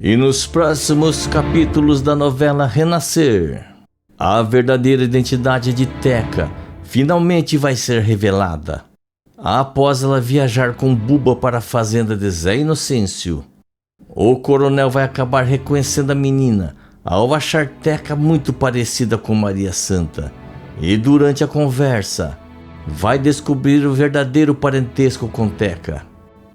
E nos próximos capítulos da novela Renascer, a verdadeira identidade de Teca finalmente vai ser revelada. Após ela viajar com Buba para a fazenda de Zé Inocêncio, o coronel vai acabar reconhecendo a menina ao achar Teca muito parecida com Maria Santa. E durante a conversa, vai descobrir o verdadeiro parentesco com Teca,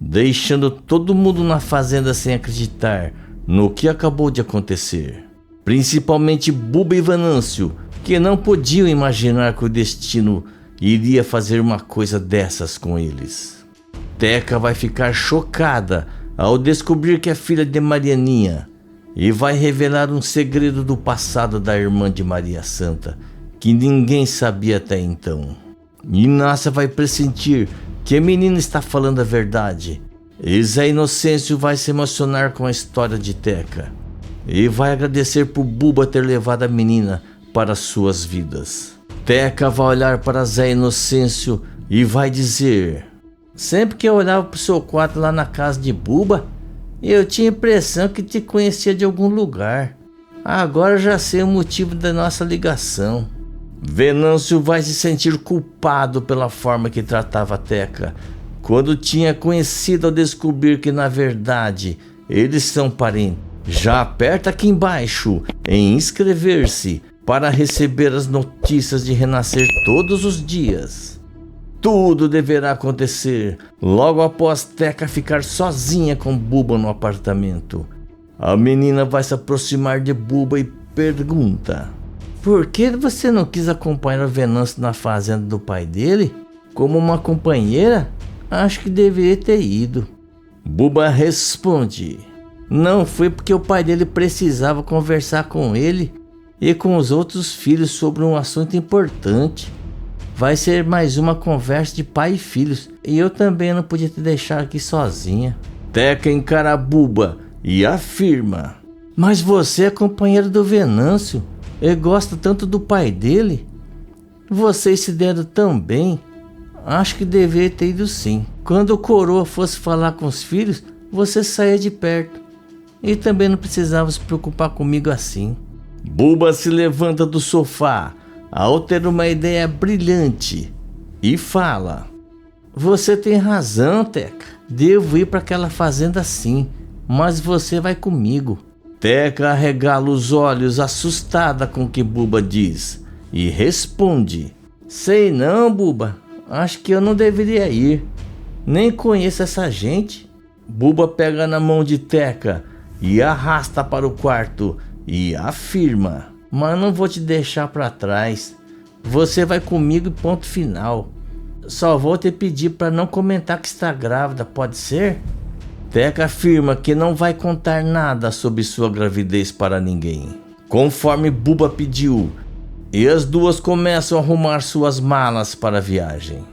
deixando todo mundo na fazenda sem acreditar no que acabou de acontecer. Principalmente Buba e Venâncio, que não podiam imaginar que o destino iria fazer uma coisa dessas com eles. Teca vai ficar chocada ao descobrir que é filha de Marianinha e vai revelar um segredo do passado da irmã de Maria Santa, que ninguém sabia até então. Inácia vai pressentir que a menina está falando a verdade, e Zé Inocêncio vai se emocionar com a história de Teca e vai agradecer por Buba ter levado a menina para suas vidas. Teca vai olhar para Zé Inocêncio e vai dizer: sempre que eu olhava para o seu quarto lá na casa de Buba, eu tinha a impressão que te conhecia de algum lugar. Agora já sei o motivo da nossa ligação. Venâncio vai se sentir culpado pela forma que tratava Teca quando tinha conhecido, ao descobrir que na verdade eles são parentes. Já aperta aqui embaixo em inscrever-se para receber as notícias de Renascer todos os dias. Tudo deverá acontecer logo após Teca ficar sozinha com Buba no apartamento. A menina vai se aproximar de Buba e pergunta: por que você não quis acompanhar o Venâncio na fazenda do pai dele? Como uma companheira? Acho que deveria ter ido. Buba responde: não foi porque o pai dele precisava conversar com ele e com os outros filhos sobre um assunto importante. Vai ser mais uma conversa de pai e filhos, e eu também não podia te deixar aqui sozinha. Teca encara Buba e afirma: mas você é companheiro do Venâncio e gosta tanto do pai dele. Vocês se deram tão bem. Acho que deveria ter ido sim. Quando o coroa fosse falar com os filhos, você saía de perto. E também não precisava se preocupar comigo assim. Buba se levanta do sofá ao ter uma ideia brilhante e fala: você tem razão, Teca. Devo ir para aquela fazenda sim, mas você vai comigo. Teca arregala os olhos, assustada com o que Buba diz, e responde: sei não, Buba. Acho que eu não deveria ir. Nem conheço essa gente. Buba pega na mão de Teca e arrasta para o quarto e afirma: mas não vou te deixar para trás. Você vai comigo e ponto final. Só vou te pedir para não comentar que está grávida, pode ser? Teca afirma que não vai contar nada sobre sua gravidez para ninguém, conforme Buba pediu, e as duas começam a arrumar suas malas para a viagem.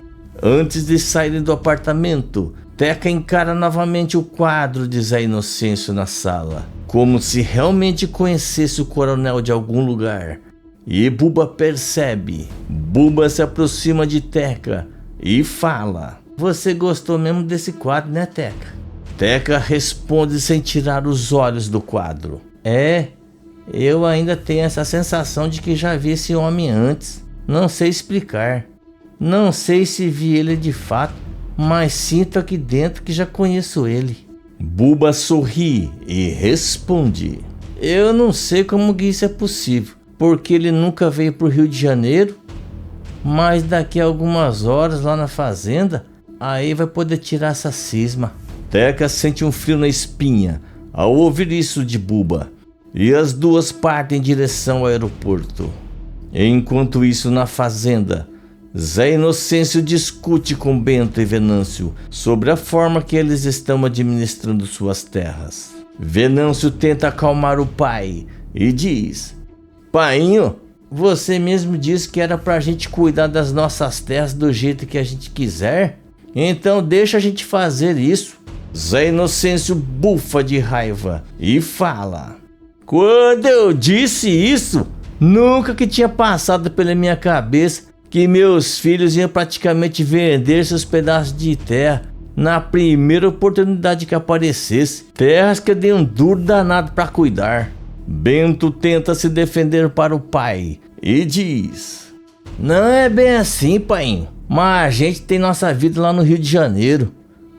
Antes de saírem do apartamento, Teca encara novamente o quadro de Zé Inocêncio na sala, como se realmente conhecesse o coronel de algum lugar. E Buba percebe. Buba se aproxima de Teca e fala: você gostou mesmo desse quadro, né, Teca? Teca responde sem tirar os olhos do quadro: é, eu ainda tenho essa sensação de que já vi esse homem antes. Não sei explicar. Não sei se vi ele de fato, mas sinto aqui dentro que já conheço ele. Buba sorri e responde: eu não sei como que isso é possível, porque ele nunca veio para o Rio de Janeiro, mas daqui a algumas horas lá na fazenda, aí vai poder tirar essa cisma. Teca sente um frio na espinha ao ouvir isso de Buba, e as duas partem em direção ao aeroporto. Enquanto isso, na fazenda, Zé Inocêncio discute com Bento e Venâncio sobre a forma que eles estão administrando suas terras. Venâncio tenta acalmar o pai e diz: painho, você mesmo disse que era pra gente cuidar das nossas terras do jeito que a gente quiser, então deixa a gente fazer isso. Zé Inocêncio bufa de raiva e fala: quando eu disse isso, nunca que tinha passado pela minha cabeça que meus filhos iam praticamente vender seus pedaços de terra na primeira oportunidade que aparecesse. Terras que eu dei um duro danado para cuidar. Bento tenta se defender para o pai e diz: não é bem assim, pai, mas a gente tem nossa vida lá no Rio de Janeiro,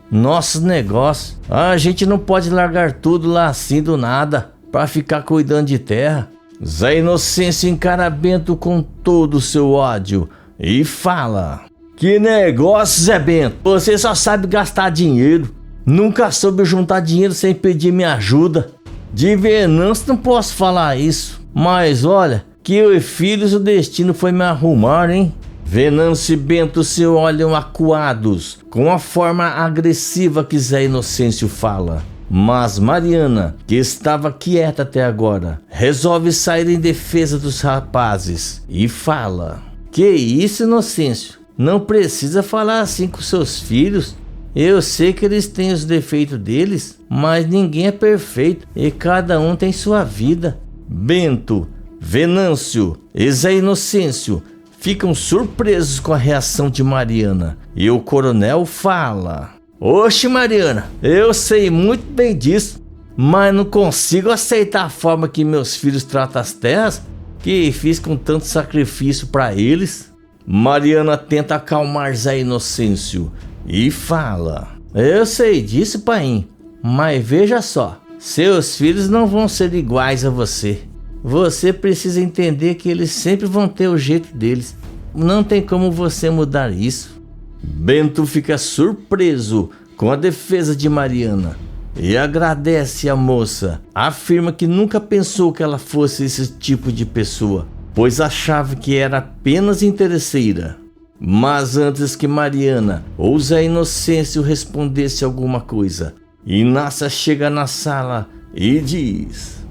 nossos negócios. A gente não pode largar tudo lá assim do nada para ficar cuidando de terra. Zé Inocêncio encara Bento com todo o seu ódio e fala: que negócio, Zé Bento? Você só sabe gastar dinheiro. Nunca soube juntar dinheiro sem pedir minha ajuda. De Venâncio não posso falar isso, mas olha, que eu e filhos o destino foi me arrumar, hein? Venâncio e Bento se olham acuados com a forma agressiva que Zé Inocêncio fala. Mas Mariana, que estava quieta até agora, resolve sair em defesa dos rapazes e fala: que isso, Inocêncio? Não precisa falar assim com seus filhos. Eu sei que eles têm os defeitos deles, mas ninguém é perfeito e cada um tem sua vida. Bento, Venâncio e Zé Inocêncio ficam surpresos com a reação de Mariana e o coronel fala: oxe, Mariana, eu sei muito bem disso, mas não consigo aceitar a forma que meus filhos tratam as terras que fiz com tanto sacrifício para eles. Mariana tenta acalmar Zé Inocêncio e fala: eu sei disso, painho, mas veja só, seus filhos não vão ser iguais a você. Você precisa entender que eles sempre vão ter o jeito deles. Não tem como você mudar isso. Bento fica surpreso com a defesa de Mariana e agradece a moça. Afirma que nunca pensou que ela fosse esse tipo de pessoa, pois achava que era apenas interesseira. Mas antes que Mariana ou Zé Inocêncio respondesse alguma coisa, Inácia chega na sala e diz: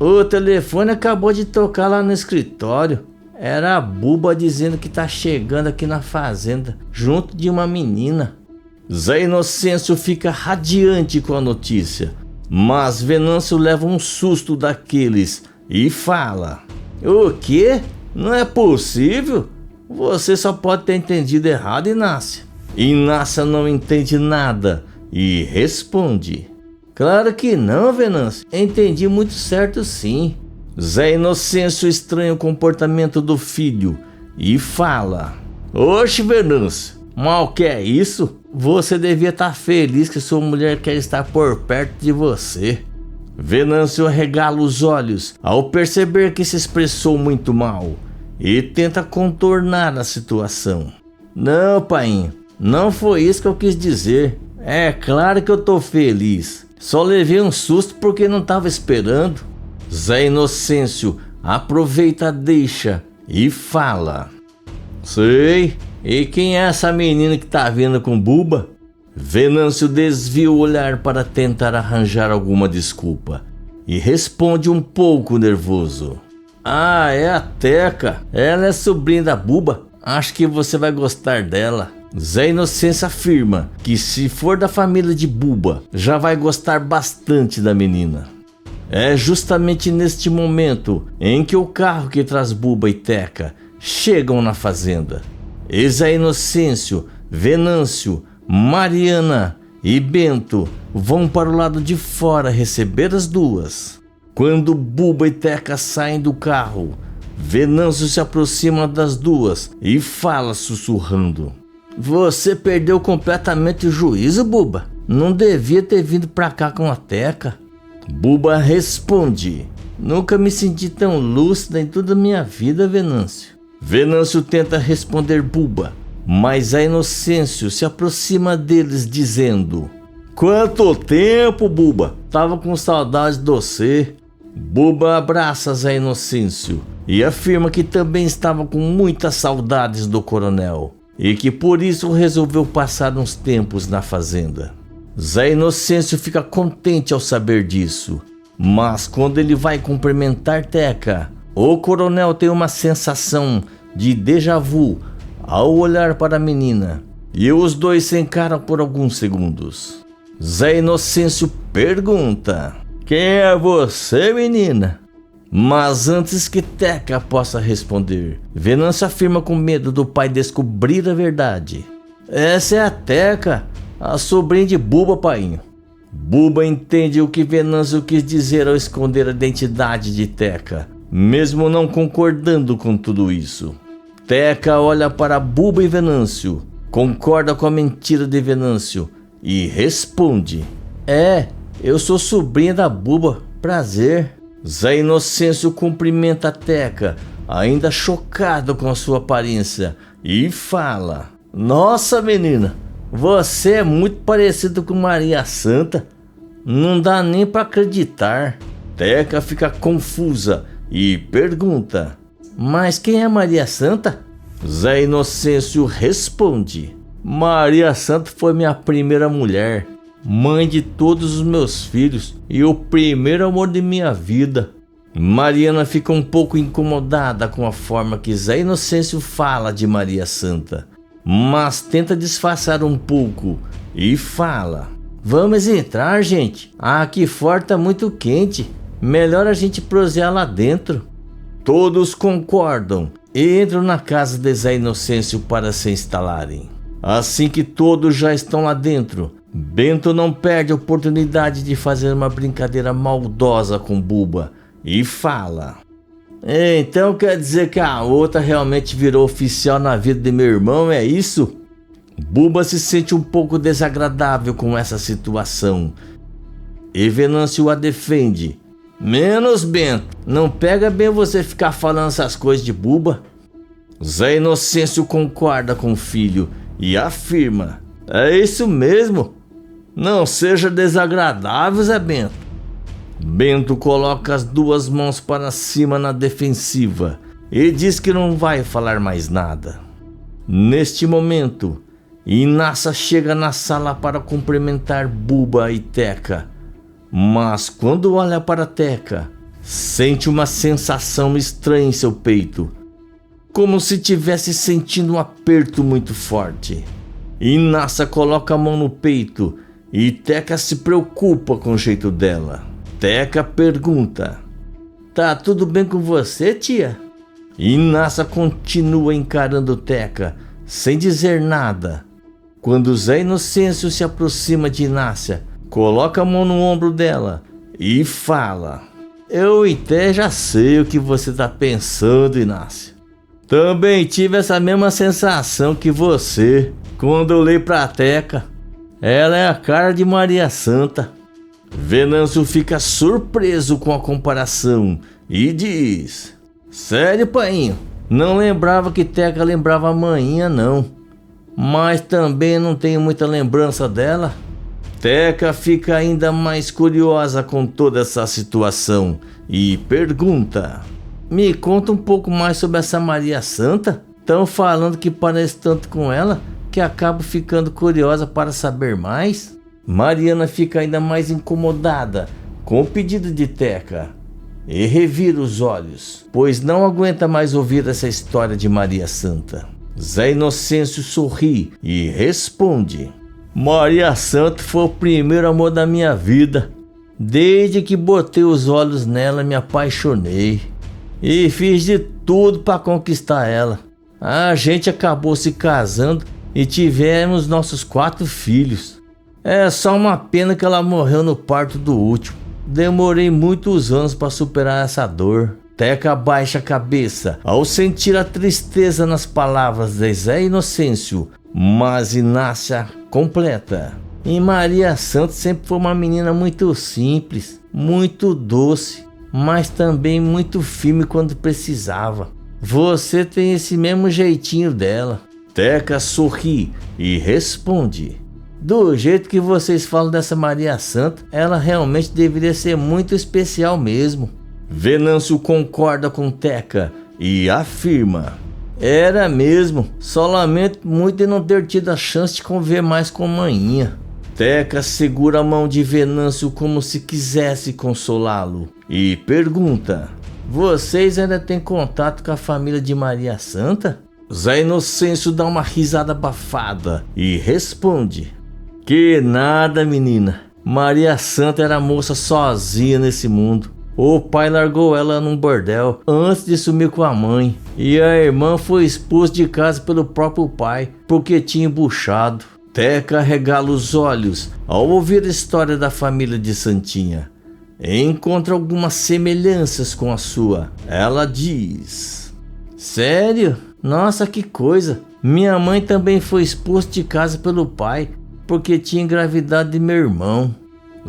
o telefone acabou de tocar lá no escritório. Era a Buba dizendo que tá chegando aqui na fazenda, junto de uma menina. Zé Inocêncio fica radiante com a notícia, mas Venâncio leva um susto daqueles e fala: o quê? Não é possível? Você só pode ter entendido errado, Inácia. Inácia não entende nada e responde: claro que não, Venâncio. Entendi muito certo, sim. Zé Inocêncio estranha o comportamento do filho e fala: oxe, Venâncio, mal que é isso? Você devia estar feliz que sua mulher quer estar por perto de você. Venâncio arregala os olhos ao perceber que se expressou muito mal e tenta contornar a situação. Não, painho, não foi isso que eu quis dizer. É claro que eu tô feliz. Só levei um susto porque não tava esperando. Zé Inocêncio aproveita a deixa e fala: sei, e quem é essa menina que tá vindo com Buba? Venâncio desvia o olhar para tentar arranjar alguma desculpa e responde um pouco nervoso: ah, é a Teca. Ela é sobrinha da Buba. Acho que você vai gostar dela. Zé Inocêncio afirma que se for da família de Buba, já vai gostar bastante da menina. É justamente neste momento em que o carro que traz Buba e Teca chegam na fazenda. E Zé Inocêncio, Venâncio, Mariana e Bento vão para o lado de fora receber as duas. Quando Buba e Teca saem do carro, Venâncio se aproxima das duas e fala sussurrando: você perdeu completamente o juízo, Buba. Não devia ter vindo pra cá com a Teca. Buba responde: nunca me senti tão lúcida em toda a minha vida, Venâncio. Venâncio tenta responder Buba, mas a Inocêncio se aproxima deles dizendo: quanto tempo, Buba? Tava com saudade de você. Buba abraça Zé Inocêncio e afirma que também estava com muitas saudades do coronel e que por isso resolveu passar uns tempos na fazenda. Zé Inocêncio fica contente ao saber disso, mas quando ele vai cumprimentar Teca, o coronel tem uma sensação de déjà vu ao olhar para a menina e os dois se encaram por alguns segundos. Zé Inocêncio pergunta: quem é você, menina? Mas antes que Teca possa responder, Venâncio afirma com medo do pai descobrir a verdade: essa é a Teca. A sobrinha de Buba, painho. Buba entende o que Venâncio quis dizer ao esconder a identidade de Teca, mesmo não concordando com tudo isso. Teca olha para Buba e Venâncio, concorda com a mentira de Venâncio e responde: eu sou sobrinha da Buba, prazer. Zé Inocêncio cumprimenta a Teca, ainda chocado com a sua aparência, e fala: nossa, menina, você é muito parecido com Maria Santa. Não dá nem para acreditar. Teca fica confusa e pergunta: mas quem é Maria Santa? Zé Inocêncio responde: Maria Santa foi minha primeira mulher, mãe de todos os meus filhos e o primeiro amor de minha vida. Mariana fica um pouco incomodada com a forma que Zé Inocêncio fala de Maria Santa, mas tenta disfarçar um pouco e fala: vamos entrar, gente. Aqui fora tá muito quente. Melhor a gente prosear lá dentro. Todos concordam e entram na casa de Zé Inocêncio para se instalarem. Assim que todos já estão lá dentro, Bento não perde a oportunidade de fazer uma brincadeira maldosa com Buba e fala: então quer dizer que a outra realmente virou oficial na vida de meu irmão, é isso? Buba se sente um pouco desagradável com essa situação e Venâncio a defende: menos Bento, não pega bem você ficar falando essas coisas de Buba. Zé Inocêncio concorda com o filho e afirma: é isso mesmo, não seja desagradável, Zé Bento. Bento coloca as duas mãos para cima na defensiva e diz que não vai falar mais nada. Neste momento, Inácia chega na sala para cumprimentar Buba e Teca, mas quando olha para Teca, sente uma sensação estranha em seu peito, como se tivesse sentindo um aperto muito forte. Inácia coloca a mão no peito e Teca se preocupa com o jeito dela. Teca pergunta: tá tudo bem com você, tia? Inácia continua encarando Teca sem dizer nada. Quando Zé Inocêncio se aproxima de Inácia, coloca a mão no ombro dela e fala: eu até já sei o que você tá pensando, Inácia. Também tive essa mesma sensação que você quando olhei pra Teca. Ela é a cara de Maria Santa. Venâncio fica surpreso com a comparação e diz: sério, painho? Não lembrava que Teca lembrava a maninha, não. Mas também não tenho muita lembrança dela. Teca fica ainda mais curiosa com toda essa situação e pergunta: me conta um pouco mais sobre essa Maria Santa? Estão falando que parece tanto com ela que acabo ficando curiosa para saber mais. Mariana fica ainda mais incomodada com o pedido de Teca e revira os olhos, pois não aguenta mais ouvir essa história de Maria Santa. Zé Inocêncio sorri e responde: Maria Santa foi o primeiro amor da minha vida. Desde que botei os olhos nela, me apaixonei e fiz de tudo para conquistar ela. A gente acabou se casando e tivemos nossos 4 filhos. É só uma pena que ela morreu no parto do último. Demorei muitos anos para superar essa dor. Teca baixa a cabeça ao sentir a tristeza nas palavras de Zé Inocêncio, mas Inácia completa: e Maria Santa sempre foi uma menina muito simples, muito doce, mas também muito firme quando precisava. Você tem esse mesmo jeitinho dela. Teca sorri e responde: do jeito que vocês falam dessa Maria Santa, ela realmente deveria ser muito especial mesmo. Venâncio concorda com Teca e afirma: era mesmo, só lamento muito de não ter tido a chance de conviver mais com maninha. Teca segura a mão de Venâncio como se quisesse consolá-lo e pergunta: vocês ainda têm contato com a família de Maria Santa? Zé Inocêncio dá uma risada abafada e responde: que nada, menina. Maria Santa era moça sozinha nesse mundo. O pai largou ela num bordel antes de sumir com a mãe, e a irmã foi expulsa de casa pelo próprio pai porque tinha embuchado. Teca regala os olhos ao ouvir a história da família de Santinha. Encontra algumas semelhanças com a sua. Ela diz: sério? Nossa, que coisa! Minha mãe também foi expulsa de casa pelo pai porque tinha engravidado de meu irmão.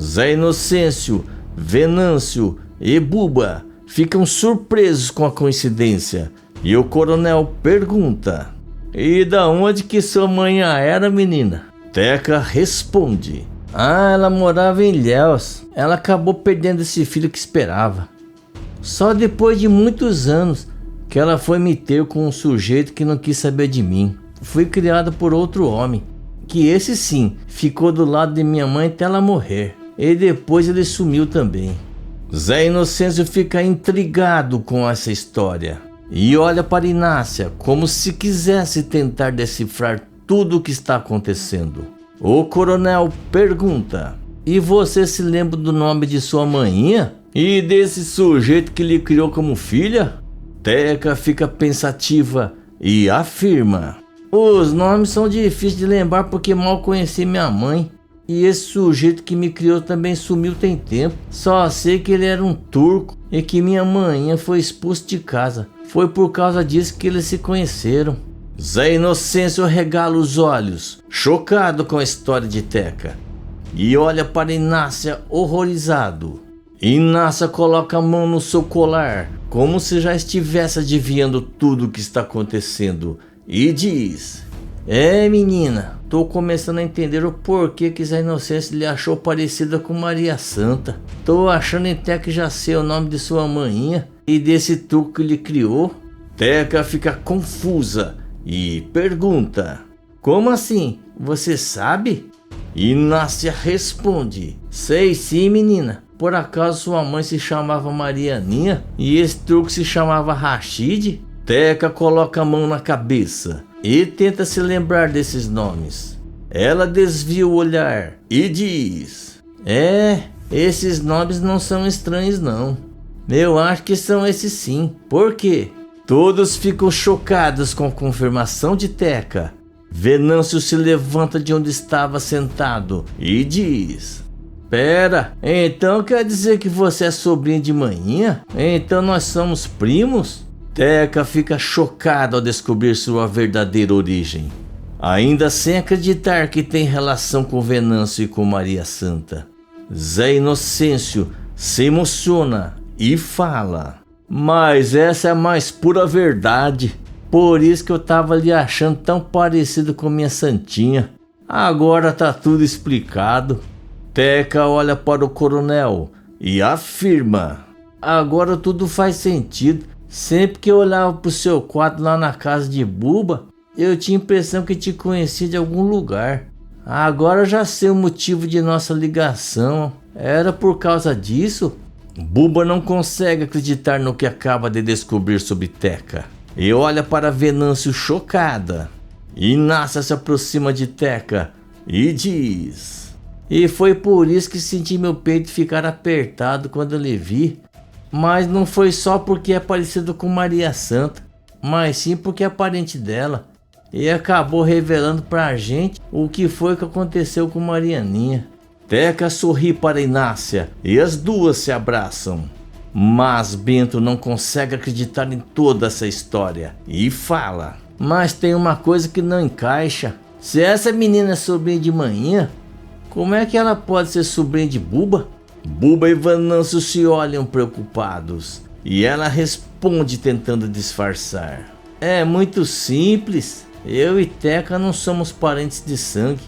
Zé Inocêncio, Venâncio e Buba ficam surpresos com a coincidência e o coronel pergunta: e da onde que sua mãe era, menina? Teca responde: ela morava em Ilhéus. Ela acabou perdendo esse filho que esperava. Só depois de muitos anos que ela foi me ter com um sujeito que não quis saber de mim. Fui criada por outro homem, que esse sim ficou do lado de minha mãe até ela morrer. E depois ele sumiu também. Zé Inocêncio fica intrigado com essa história e olha para Inácia como se quisesse tentar decifrar tudo o que está acontecendo. O coronel pergunta: e você se lembra do nome de sua maninha? E desse sujeito que lhe criou como filha? Teca fica pensativa e afirma: os nomes são difíceis de lembrar porque mal conheci minha mãe. E esse sujeito que me criou também sumiu tem tempo. Só sei que ele era um turco e que minha maninha foi expulsa de casa. Foi por causa disso que eles se conheceram. Zé Inocêncio regala os olhos, chocado com a história de Teca, e olha para Inácia horrorizado. Inácia coloca a mão no seu colar, como se já estivesse adivinhando tudo o que está acontecendo, e diz: menina, tô começando a entender o porquê que Zé Inocêncio lhe achou parecida com Maria Santa. Tô achando até que já sei o nome de sua maninha e desse turco que lhe criou. Teca fica confusa e pergunta: como assim? Você sabe? Inácia responde: sei sim, menina. Por acaso sua mãe se chamava Marianinha e esse turco se chamava Rashid? Teca coloca a mão na cabeça e tenta se lembrar desses nomes. Ela desvia o olhar e diz: esses nomes não são estranhos não. Eu acho que são esses sim. Por quê? Todos ficam chocados com a confirmação de Teca. Venâncio se levanta de onde estava sentado e diz: pera, então quer dizer que você é sobrinho de maninha? Então nós somos primos? Teca fica chocado ao descobrir sua verdadeira origem, ainda sem acreditar que tem relação com Venâncio e com Maria Santa. Zé Inocêncio se emociona e fala: mas essa é a mais pura verdade. Por isso que eu tava lhe achando tão parecido com minha Santinha. Agora tá tudo explicado. Teca olha para o coronel e afirma: agora tudo faz sentido. Sempre que eu olhava pro seu quarto lá na casa de Buba, eu tinha a impressão que te conhecia de algum lugar. Agora eu já sei o motivo de nossa ligação. Era por causa disso? Buba não consegue acreditar no que acaba de descobrir sobre Teca e olha para Venâncio chocada. Inácia se aproxima de Teca e diz: e foi por isso que senti meu peito ficar apertado quando eu lhe vi. Mas não foi só porque é parecido com Maria Santa, mas sim porque é parente dela. E acabou revelando pra gente o que foi que aconteceu com Marianinha. Teca sorri para Inácia e as duas se abraçam. Mas Bento não consegue acreditar em toda essa história e fala: mas tem uma coisa que não encaixa. Se essa menina é sobrinha de maninha, como é que ela pode ser sobrinha de Buba? Buba e Venâncio se olham preocupados e ela responde tentando disfarçar: é muito simples. Eu e Teca não somos parentes de sangue,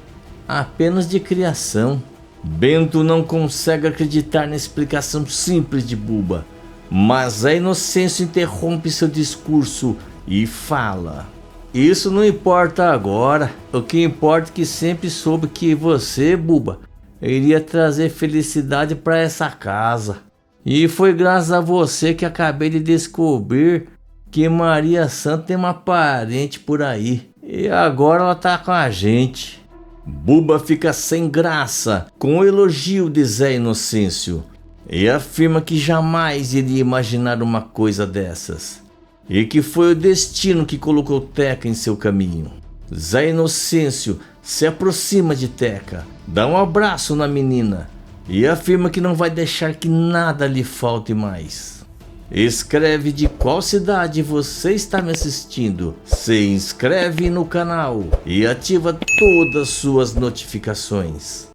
apenas de criação. Bento não consegue acreditar na explicação simples de Buba, mas a Inocêncio interrompe seu discurso e fala: isso não importa agora. O que importa é que sempre soube que você, Buba, iria trazer felicidade para essa casa. E foi graças a você que acabei de descobrir que Maria Santa tem uma parente por aí. E agora ela tá com a gente. Buba fica sem graça com o elogio de Zé Inocêncio e afirma que jamais iria imaginar uma coisa dessas e que foi o destino que colocou Teca em seu caminho. Zé Inocêncio se aproxima de Teca, dá um abraço na menina e afirma que não vai deixar que nada lhe falte mais. Escreve de qual cidade você está me assistindo, se inscreve no canal e ativa todas suas notificações.